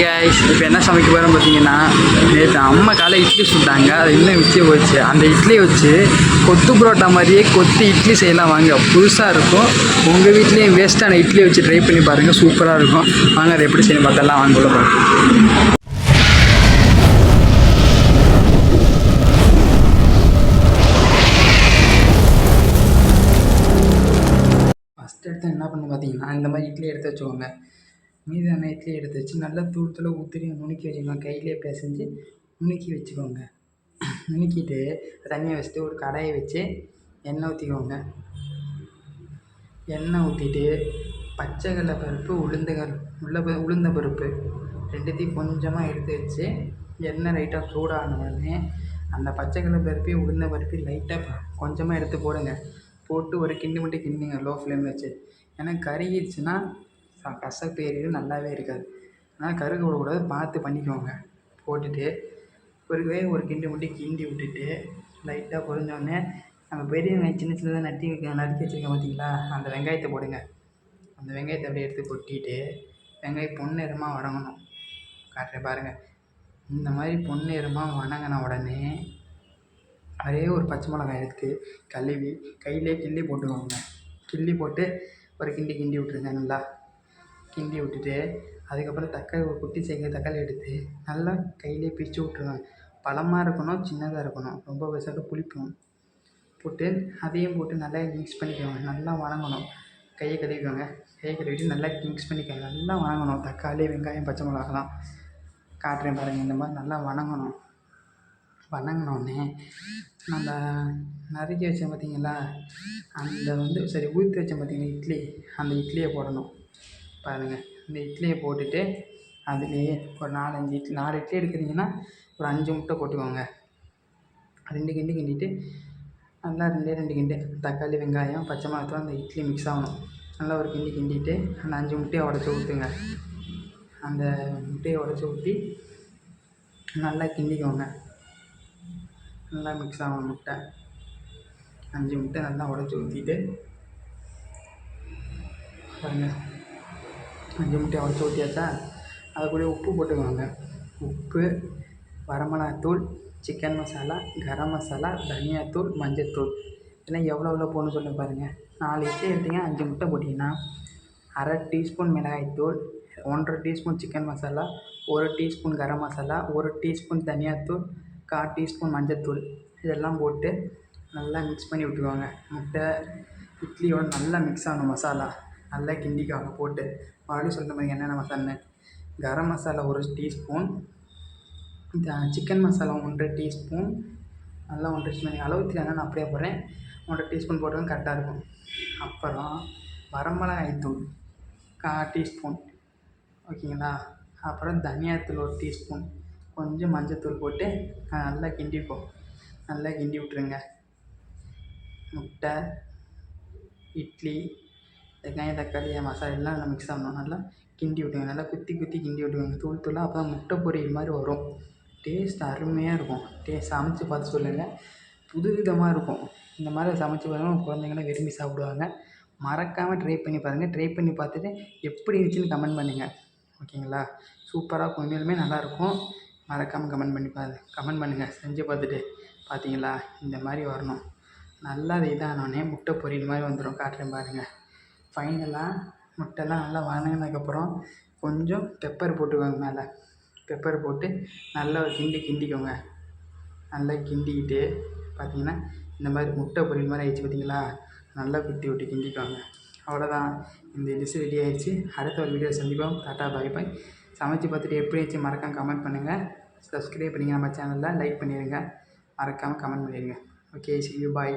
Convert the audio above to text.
Guys இப்போ என்ன சமைக்க போகிறோம் பார்த்தீங்கன்னா, நேற்று அம்மா காலை இட்லி சுட்டாங்க. அது இன்னும் மிச்சே போச்சு. அந்த இட்லியை வச்சு கொத்து புரோட்டா மாதிரியே கொத்து இட்லி செய்யலாம் வாங்க. புதுசாக இருக்கும். உங்கள் வீட்லேயும் வேஸ்ட்டான இட்லியை வச்சு ட்ரை பண்ணி பாருங்கள். சூப்பராக இருக்கும். வாங்க அதை எப்படி செய்யணும் பார்த்தெல்லாம் வாங்க உள்ள பாருங்கள். ஃபஸ்ட் எடுத்து என்ன பண்ணு பார்த்தீங்கன்னா, இந்த மாதிரி இட்லி எடுத்து வச்சுக்கோங்க. மீதான இட்லி எடுத்து வச்சு நல்லா தூள் ஊற்றி நுணுக்கி வச்சுக்கோங்க. கையிலே பிசைஞ்சு நுணுக்கி வச்சுக்கோங்க. நுணுக்கிட்டு தண்ணியை வச்சுட்டு ஒரு கடாயை வச்சு எண்ணெய் ஊற்றிக்கோங்க. எண்ணெய் ஊற்றிட்டு பச்சை கடலை பருப்பு, உளுந்த பருப்பு ரெண்டுத்தையும் கொஞ்சமாக எடுத்து வச்சு எண்ணெய் லைட்டாக சூடான உடனே அந்த பச்சை கடலை பருப்பையும் உளுந்த பருப்பையும் லைட்டாக கொஞ்சமாக எடுத்து போடுங்க. போட்டு ஒரு கிண்டு மட்டும் கிண்டுங்க லோ ஃப்ளேமில் வச்சு. ஏன்னா கருகிடுச்சுன்னா கசப்பு ஏறிடும், நல்லாவே இருக்காது. அதனால் கருக விடக்கூடாது, பார்த்து பண்ணிக்கோங்க. போட்டுட்டு ஒரு கிண்டு மட்டும் கிண்டி விட்டுட்டு லைட்டாக பொரிஞ்சோடனே நம்ம பெரிய வெங்காயம் சின்ன சின்னதாக நறுக்கி வச்சுருக்கேன் பார்த்தீங்களா, அந்த வெங்காயத்தை போடுங்க. அந்த வெங்காயத்தை அப்படியே எடுத்து கொட்டிட்டு வெங்காயம் பொன்னிறமாக வதங்கணும். காட்டுறேன் பாருங்கள். இந்த மாதிரி பொன்னிறமாக வதங்கின உடனே அதே ஒரு பச்சை மிளகாய் எடுத்து கழுவி கையிலே கிள்ளி போட்டுக்கோங்க. கிள்ளி போட்டு ஒரு கிண்டி விட்டுருங்க. நல்லா கிண்டி விட்டுட்டு அதுக்கப்புறம் தக்காளி ஒரு குட்டி தக்காளி எடுத்து நல்லா கையிலே பிச்சு விட்ருங்க. பழமாக இருக்கணும், சின்னதாக இருக்கணும், ரொம்ப பெருசாக புளிக்கும். போட்டு அதையும் போட்டு நல்லா மிக்ஸ் பண்ணிக்கோங்க. நல்லா வதங்கணும். கையை கழுவிட்டு நல்லா மிக்ஸ் பண்ணிக்கோங்க. நல்லா வதங்கணும். தக்காளி, வெங்காயம், பச்சை மிளகாலாம் காட்டுறேன் பாருங்கள். இந்த மாதிரி நல்லா வதங்கணும். வதங்கினோடனே நம்ம நறுக்கி வச்சேன் பார்த்தீங்களா, அந்த ஊற்றி வச்சேன் பார்த்தீங்களா இட்லி, அந்த இட்லியை போடணும். பாருங்கள், இந்த இட்லியை போட்டுட்டு அதுலேயே ஒரு 4 இட்லி எடுக்கிறீங்கன்னா ஒரு 5 முட்டை போட்டுக்கோங்க. 2 கிண்டிட்டு நல்லா 2 கிண்டு தக்காளி, வெங்காயம், பச்சை மிளகாய் அந்த இட்லி மிக்ஸ் ஆகணும். நல்லா ஒரு கிண்டிட்டு அந்த 5 முட்டையை உடச்சி ஊற்றுங்க. அந்த முட்டையை உடச்சி ஊற்றி நல்லா கிண்டிக்கோங்க. நல்லா மிக்ஸ் ஆகணும் முட்டை. 5 முட்டை நல்லா உடச்சி ஊற்றிட்டு பாருங்கள், 5 முட்டையை உடச்சி ஊற்றியாச்சா. அது கூட உப்பு போட்டுக்கோங்க. உப்பு, வரமிளகாத்தூள், சிக்கன் மசாலா, கரம் மசாலா, தனியாத்தூள், மஞ்சத்தூள் இதெல்லாம் எவ்வளோ போடணும்னு சொல்லி பாருங்கள். 4 இட்லி எடுத்தீங்க, 5 முட்டை போட்டிங்கன்னா அரை டீஸ்பூன் மிளகாய்த்தூள், 1.5 டீஸ்பூன் சிக்கன் மசாலா, 1 டீஸ்பூன் கரம் மசாலா, 1 டீஸ்பூன் தனியாத்தூள், 1/4 டீஸ்பூன் மஞ்சத்தூள் இதெல்லாம் போட்டு நல்லா மிக்ஸ் பண்ணி விட்டுக்கோங்க. முட்டை இட்லியோடு நல்லா மிக்ஸ் ஆகணும். மசாலா நல்லா கிண்டிக்கோங்க. போட்டு மறுபடியும் சொல்கிற மாதிரி என்னென்ன மசாலான்னு, garam masala 1 teaspoon, chicken masala 1.5 teaspoon, நல்லா 1.5 டீஸ்பூன் அளவு தெரியாத நான் அப்படியே போடுறேன். 1.5 டீஸ்பூன் போட்டதும் கரெக்டாக இருக்கும். அப்புறம் வரமிளகாய்த்தூள் 1/4 டீஸ்பூன், ஓகேங்களா. அப்புறம் தனியாத்தூள் 1 டீஸ்பூன், கொஞ்சம் மஞ்சத்தூள் போட்டு நல்லா கிண்டிப்போம். நல்லா கிண்டி விட்ருங்க. முட்டை, இட்லி, வெங்காயம், தக்காளி, மசாலா எல்லாம் நல்லா மிக்ஸ் ஆகணும். நல்லா கிண்டி விட்டுங்க. நல்லா குத்தி கிண்டி விட்டுக்கோங்க தூளாக. அப்போ தான் முட்டை பொரியல் மாதிரி வரும். டேஸ்ட் அருமையாக இருக்கும். சமைச்சு பார்த்து சொல்லுங்கள். புதுவிதமாக இருக்கும். இந்த மாதிரி சமைச்சு பாருங்கள், குழந்தைங்களாம் விரும்பி சாப்பிடுவாங்க. மறக்காமல் ட்ரை பண்ணி பாருங்கள். ட்ரை பண்ணி பார்த்துட்டு எப்படி இருந்துச்சுன்னு கமெண்ட் பண்ணுங்கள், ஓகேங்களா. சூப்பராக இருக்கும். உண்மையிலுமே நல்லாயிருக்கும். மறக்காமல் கமெண்ட் பண்ணுங்கள். செஞ்சு பார்த்துட்டு பார்த்தீங்களா, இந்த மாதிரி வரணும். நல்லா இதானோடனே முட்டை பொரியல் மாதிரி வந்துடும். காட்டுறேன் பாருங்கள். ஃபைனலாக முட்டைலாம் நல்லா வதங்கினதுக்கப்புறம் கொஞ்சம் பெப்பர் போட்டுக்கோங்க. மேலே பெப்பர் போட்டு நல்லா ஒரு கிண்டிக்கோங்க. நல்லா கிண்டிக்கிட்டு பார்த்தீங்கன்னா இந்த மாதிரி முட்டை பொரியல் மாதிரி ஆயிடுச்சு பார்த்தீங்களா. நல்லா குத்தி விட்டு கிண்டிக்கோங்க. அவ்வளோதான், இந்த டிஷ் ரெடி ஆகிடுச்சு. அடுத்த ஒரு வீடியோ சந்திப்போம். Ta-ta bye bye. சமைச்சு பார்த்துட்டு எப்படி ஆச்சு மறக்காமல் கமெண்ட் பண்ணுங்கள். சப்ஸ்கிரைப் பண்ணிங்க நம்ம சேனலில், லைக் பண்ணிடுங்க. மறக்காமல் கமெண்ட் பண்ணிடுங்க. Okay, see you, bye.